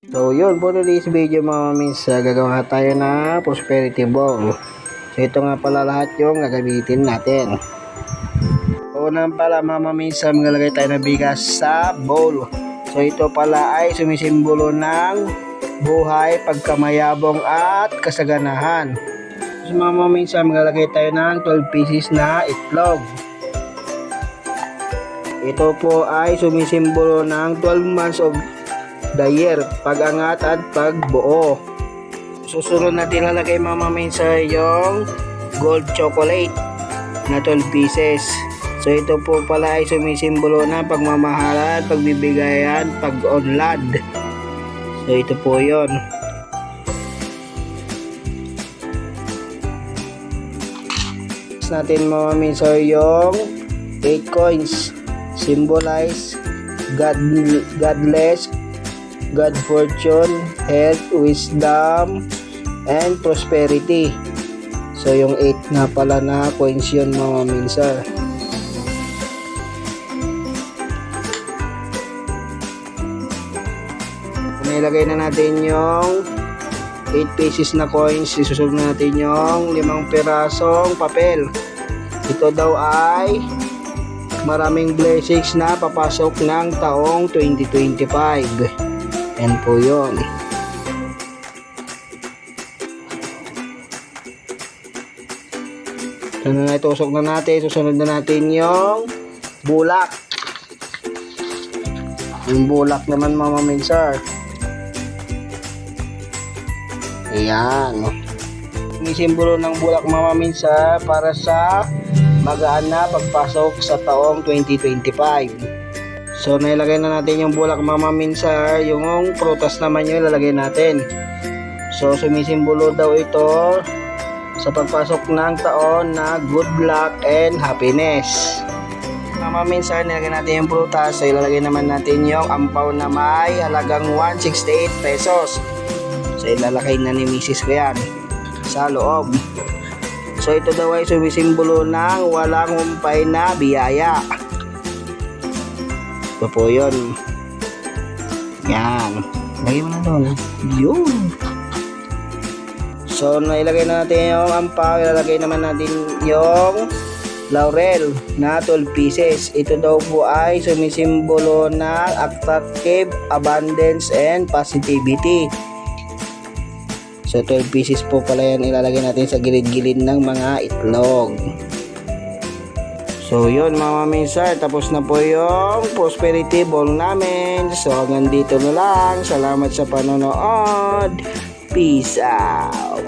So yun po today's video mga mamis, gagawa tayo na prosperity ball. So ito nga pala lahat yung gagamitin natin. Unang pala mga mamis, maglalagay tayo ng bigas sa bowl. So ito pala ay sumisimbolo ng buhay, pagkamayabong at kasaganahan. So mga mamis, maglalagay tayo ng 12 pieces na itlog. Ito po ay sumisimbolo ng 12 months of the year, pag-angat at pagbuo. Susunod natin lalagay mga maminsa yung gold chocolate na 12 pieces. So ito po pala ay sumisimbolo ng pagmamahalan, pagbibigayan, pag-unlad. So ito po yon. Natin mga maminsa yung 8 coins, symbolize godless, God fortune, health, wisdom, and prosperity. So yung 8 na pala na coins yun mga minsan. Nilagay na natin yung 8 pieces na coins. Isusunod natin yung 5 pirasong papel. Ito daw ay maraming blessings na papasok ng taong 2025. Yan po yun. So na itusok na natin. Susunod na natin yung bulak. Yung bulak naman mga minsar. Ayan. May simbolo ng bulak mga minsar para sa magaan na pagpasok sa taong 2025. So nailagay na natin yung bulak mga minsar. Yung prutas naman yung ilalagay natin. So sumisimbolo daw ito sa pagpasok ng taon na good luck and happiness. Mga minsar, nilagay natin yung prutas. So ilalagay naman natin yung ampaw na may halagang 168 pesos. So ilalagay na ni Mrs. ko yan sa loob. So ito daw ay sumisimbolo ng walang humpay na biyaya. Ito po yun. Yan. Lagay mo na doon. Yun. So nailagay na natin yung ampaw. Ilalagay naman natin yung laurel na 12 pieces. Ito daw po ay sumisimbolo ng attractive, abundance, and positivity. So 12 pieces po pala yan ilalagay natin sa gilid-gilid ng mga itlog. So yun mga minsar, tapos na po yung prosperity ball namin. So hanggang dito na lang. Salamat sa panonood. Peace out.